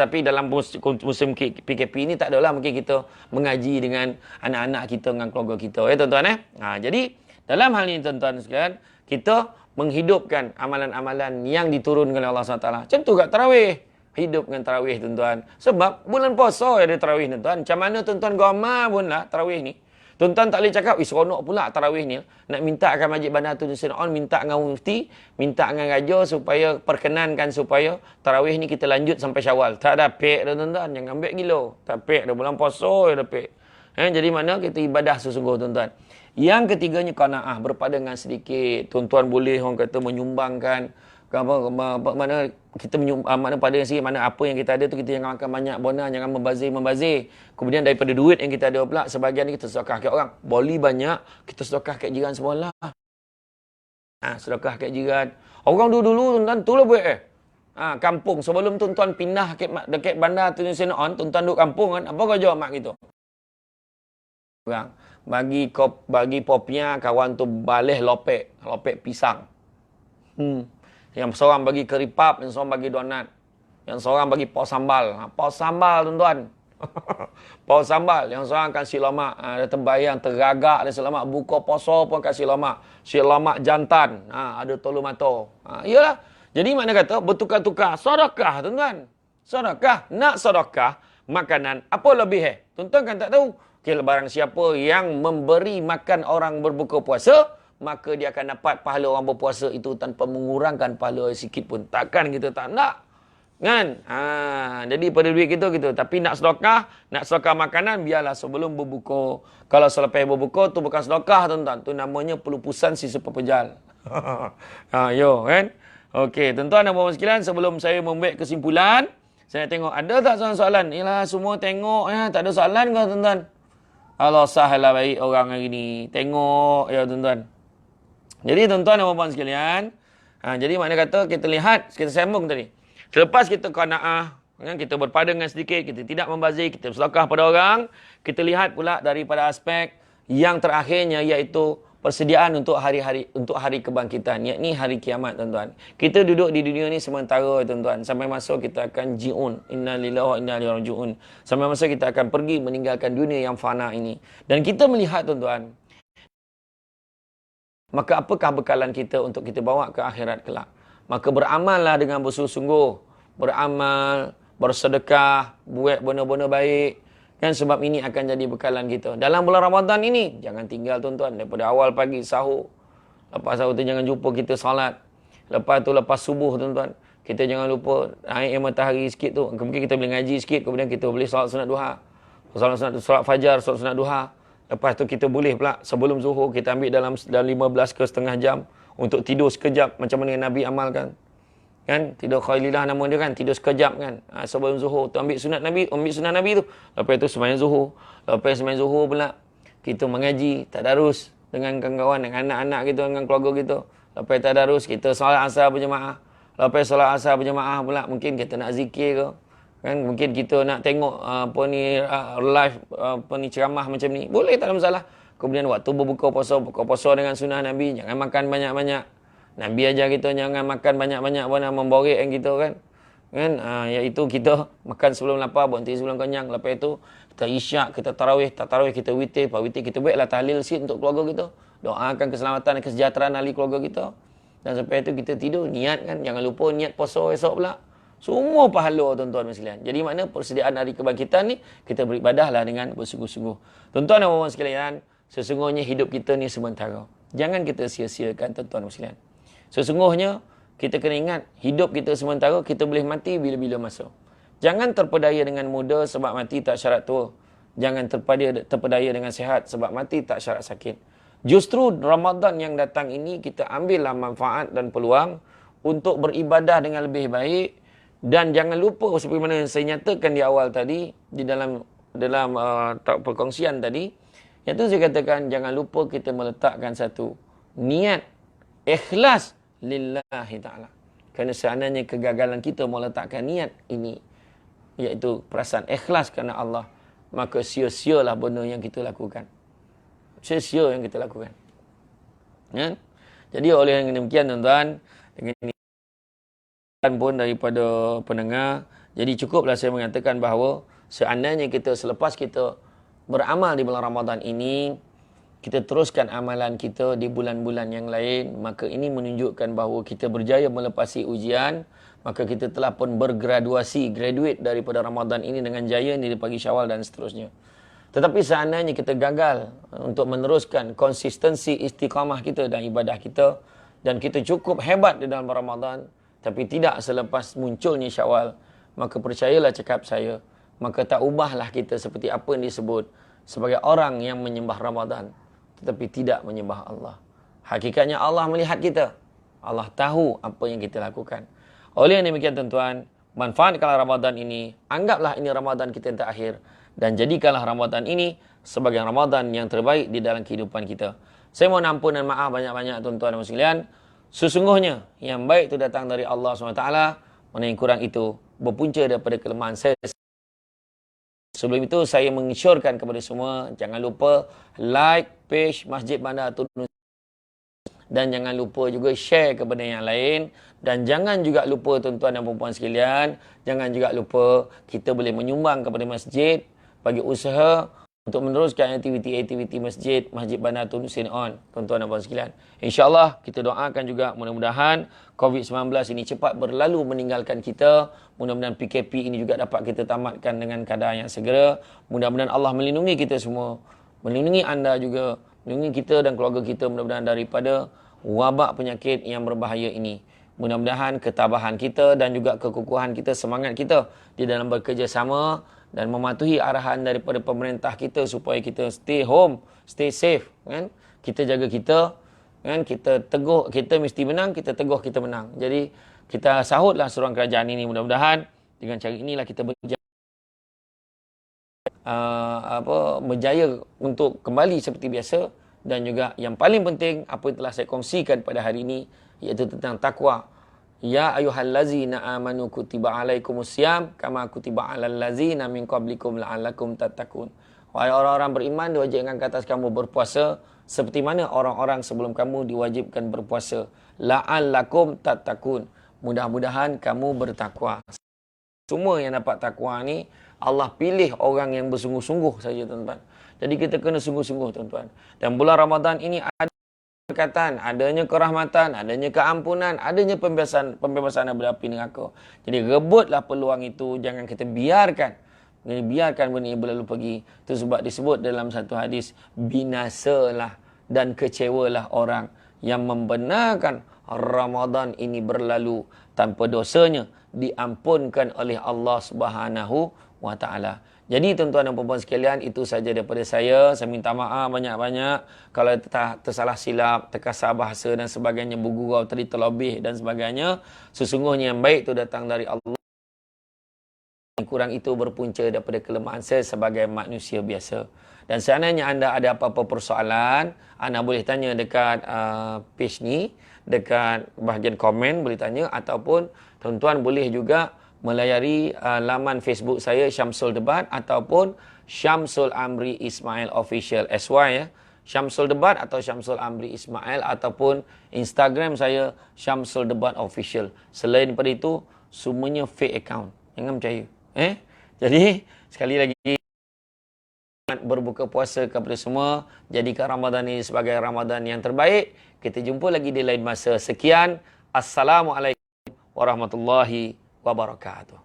Tapi dalam musim PKP ni tak adalah mungkin kita mengaji dengan anak-anak kita, dengan keluarga kita. Ya tuan-tuan jadi dalam hal ini tuan-tuan sekalian, kita menghidupkan amalan-amalan yang diturunkan oleh Allah SWT. Macam tu kat tarawih. Hidupkan tarawih tuan-tuan. Sebab bulan puasa ada tarawih tuan-tuan. Macam mana tuan-tuan goma pun lah tarawih ni. Tuan-tuan tak boleh cakap, seronok pula tarawih ni. Nak minta akan Masjid Bandar Tun Hussein On, minta dengan mufti, minta dengan raja supaya perkenankan supaya tarawih ni kita lanjut sampai Syawal. Tak ada pek dah tuan-tuan. Jangan ambil gila. Tak pek dah bulan puasa dah pek. Jadi mana kita ibadah sesungguh tuan-tuan. Yang ketiganya qanaah, berpada dengan sedikit. Tuan-tuan boleh orang kata menyumbangkan mana kita mana pada yang sikit, mana apa yang kita ada tu kita jangan makan banyak bona, jangan membazir. Kemudian daripada duit yang kita ada pula sebahagian ni kita sedekah kat orang. Boleh banyak kita sedekah kat jiran sebelah. Sedekah kat jiran. Orang dulu tuan-tuan tu lah buat kampung sebelum tuan-tuan pindah dekat Bandar Tun Hussein On, tuan-tuan duduk kampung kan, apa kerja mak kita? Orang bagi popnya kawan tu baleh lopek pisang. Yang seorang bagi keripap, yang seorang bagi donat, yang seorang bagi paus sambal. Paus sambal tuan-tuan. Paus sambal, yang seorang kasih lemak, ada terbayang teragak ada selamak, buka puasa pun kasih lemak. Lemak jantan, ada tolu mato. Iyalah. Jadi makna kata bertukar-tukar sedekah tuan-tuan. Sedekah, nak sedekah makanan apa lebih tuan-tuan kan tak tahu. Barang siapa yang memberi makan orang berbuka puasa, maka dia akan dapat pahala orang berpuasa itu tanpa mengurangkan pahala sikit pun. Takkan kita tak nak. Kan? Jadi pada duit kita gitu. Tapi nak sedekah makanan, biarlah sebelum berbuka. Kalau selepas berbuka, tu bukan sedekah tuan-tuan. Tu namanya pelupusan sisa pepejal. Yo kan? Okey, tuan-tuan dan puan-puan sekalian, sebelum saya membuat kesimpulan, saya tengok ada tak soalan-soalan? Yalah, semua tengok tak ada soalan ke tuan-tuan? Allah sahlah baik orang hari ni. Tengok ya tuan-tuan. Jadi tuan-tuan dan puan-puan sekalian, jadi makna kata kita lihat, kita sambung tadi. Selepas kita qanaah, kita berpada dengan sedikit, kita tidak membazir, kita sedekah pada orang, kita lihat pula daripada aspek yang terakhirnya iaitu persediaan untuk hari kebangkitan, yakni hari kiamat tuan-tuan. Kita duduk di dunia ni sementara tuan-tuan, sampai masa kita akan ji'un, inna lillahi wa inna ilaihi raji'un. Sampai masa kita akan pergi meninggalkan dunia yang fana ini. Dan kita melihat tuan-tuan, maka apakah bekalan kita untuk kita bawa ke akhirat kelak? Maka beramallah dengan bersungguh-sungguh. Beramal, bersedekah, buat benda-benda baik. Kan sebab ini akan jadi bekalan kita. Dalam bulan Ramadan ini, jangan tinggal tuan-tuan. Daripada awal pagi sahur. Lepas sahur tu jangan jumpa kita salat. Lepas tu lepas subuh tuan-tuan. Kita jangan lupa naik matahari sikit tu. Mungkin kita boleh ngaji sikit. Kemudian kita boleh salat sunat duha. Salat fajar, salat sunat duha. Lepas tu kita boleh pula sebelum zuhur kita ambil dalam 15 ke setengah jam untuk tidur sekejap macam mana Nabi amalkan. Kan? Tidur khalilah nama dia kan, tidur sekejap kan. Sebelum zuhur tu ambil sunat Nabi tu. Lepas tu sembahyang zuhur. Lepas sembahyang zuhur pula kita mengaji, tadarus dengan kawan-kawan, dengan anak-anak kita, dengan keluarga kita. Lepas tadarus kita solat asar berjemaah. Lepas solat asar berjemaah pula mungkin kita nak zikir ke. Kan mungkin kita nak tengok live ceramah macam ni. Boleh, tak ada masalah. Kemudian waktu buka puasa dengan sunnah Nabi, jangan makan banyak-banyak. Nabi ajar kita jangan makan banyak-banyak pun memborek kan kita kan. Iaitu kita makan sebelum lapar, berhenti sebelum kenyang. Lepas itu kita isyak, kita tarawih, tak tarawih kita witir, pak witir kita buatlah tahlil sikit untuk keluarga kita. Doakan keselamatan dan kesejahteraan ahli keluarga kita. Dan sampai itu kita tidur, niat kan. Jangan lupa niat puasa esok pula. Semua pahala tuan-tuan dan sekalian. Jadi makna persediaan hari kebangkitan ni, kita beribadahlah dengan bersungguh-sungguh. Tuan-tuan dan puan sekalian, sesungguhnya hidup kita ni sementara. Jangan kita sia-siakan tuan-tuan dan sekalian. Sesungguhnya, kita kena ingat, hidup kita sementara, kita boleh mati bila-bila masa. Jangan terpedaya dengan muda sebab mati tak syarat tua. Jangan terpedaya dengan sihat sebab mati tak syarat sakit. Justru Ramadan yang datang ini kita ambillah manfaat dan peluang untuk beribadah dengan lebih baik. Dan jangan lupa seperti mana saya nyatakan di awal tadi, di dalam perkongsian tadi, iaitu saya katakan jangan lupa kita meletakkan satu niat ikhlas lillahi ta'ala. Kerana seandainya kegagalan kita meletakkan niat ini, iaitu perasaan ikhlas kerana Allah, maka sia-sialah benda yang kita lakukan. Sia-sia yang kita lakukan. Ya? Jadi oleh yang demikian tuan-tuan, dengan ini pun daripada pendengar, jadi cukuplah saya mengatakan bahawa seandainya kita selepas kita beramal di bulan Ramadan ini, kita teruskan amalan kita di bulan-bulan yang lain, maka ini menunjukkan bahawa kita berjaya melepasi ujian, maka kita telah pun bergraduasi, graduate daripada Ramadan ini dengan jaya di pagi Syawal dan seterusnya. Tetapi seandainya kita gagal untuk meneruskan konsistensi istiqamah kita dan ibadah kita, dan kita cukup hebat di dalam Ramadan, tapi tidak selepas munculnya Syawal, maka percayalah cakap saya, maka tak ubahlah kita seperti apa yang disebut sebagai orang yang menyembah Ramadan, tetapi tidak menyembah Allah. Hakikatnya Allah melihat kita. Allah tahu apa yang kita lakukan. Oleh yang demikian tuan-tuan, manfaatkanlah Ramadan ini, anggaplah ini Ramadan kita yang terakhir, dan jadikanlah Ramadan ini sebagai Ramadan yang terbaik di dalam kehidupan kita. Saya mohon ampun dan maaf banyak-banyak tuan-tuan dan sekalian. Sesungguhnya yang baik itu datang dari Allah SWT, mana yang kurang itu berpunca daripada kelemahan saya. Sebelum itu saya mengisyorkan kepada semua, jangan lupa like page Masjid Bandar Tun Nusairon, dan jangan lupa juga share kepada yang lain. Dan jangan juga lupa tuan-tuan dan puan-puan sekalian, jangan juga lupa kita boleh menyumbang kepada masjid bagi usaha untuk meneruskan aktiviti-aktiviti Masjid Bandar Tun Nusairon, tuan-tuan dan puan sekalian. InsyaAllah kita doakan juga mudah-mudahan COVID-19 ini cepat berlalu meninggalkan kita. Mudah-mudahan PKP ini juga dapat kita tamatkan dengan keadaan yang segera. Mudah-mudahan Allah melindungi kita semua, melindungi anda juga, melindungi kita dan keluarga kita mudah-mudahan daripada wabak penyakit yang berbahaya ini. Mudah-mudahan ketabahan kita dan juga kekukuhan kita, semangat kita di dalam bekerjasama dan mematuhi arahan daripada pemerintah kita supaya kita stay home, stay safe, kan? Kita jaga kita, kan? Kita teguh, kita mesti menang, kita teguh kita menang. Jadi kita sahutlah seruan kerajaan ini, mudah-mudahan dengan cara inilah kita berjaya untuk kembali seperti biasa. Dan juga yang paling penting apa yang telah saya kongsikan pada hari ini, iaitu tentang takwa. Ya ayyuhallazina amanu kutiba alaikumusiyam kama kutiba alal ladzina min qablikum la'allakum tattaqun. Wahai orang-orang beriman, diwajibkan ke atas kamu berpuasa seperti mana orang-orang sebelum kamu diwajibkan berpuasa. La'allakum tattaqun. Mudah-mudahan kamu bertakwa. Semua yang dapat takwa ni Allah pilih orang yang bersungguh-sungguh saja tuan-tuan. Jadi kita kena sungguh-sungguh tuan-tuan. Dan bulan Ramadan ini ada berkatan, adanya kerahmatan, adanya keampunan, adanya pembebasan dari api neraka. Jadi rebutlah peluang itu, jangan kita biarkan. Jadi biarkan benda ini berlalu pergi. Itu sebab disebut dalam satu hadis, binasalah dan kecewalah orang yang membenarkan Ramadan ini berlalu tanpa dosanya diampunkan oleh Allah Subhanahu wa taala. Jadi tuan-tuan dan puan-puan sekalian, itu saja daripada saya. Saya minta maaf banyak-banyak kalau tersalah silap, terkasar bahasa dan sebagainya, bergurau tadi terlebih dan sebagainya. Sesungguhnya yang baik itu datang dari Allah. Yang kurang itu berpunca daripada kelemahan saya sebagai manusia biasa. Dan seandainya anda ada apa-apa persoalan, anda boleh tanya dekat page ni, dekat bahagian komen boleh tanya, ataupun tuan-tuan boleh juga melayari laman Facebook saya Syamsul Debat ataupun Syamsul Amri Ismail Official SY ya. Syamsul Debat atau Syamsul Amri Ismail, ataupun Instagram saya Syamsul Debat Official. Selain daripada itu semuanya fake account. Jangan percaya. Jadi sekali lagi berbuka puasa kepada semua. Jadikan Ramadan ini sebagai Ramadan yang terbaik. Kita jumpa lagi di lain masa. Sekian. Assalamualaikum warahmatullahi wabarakatuh.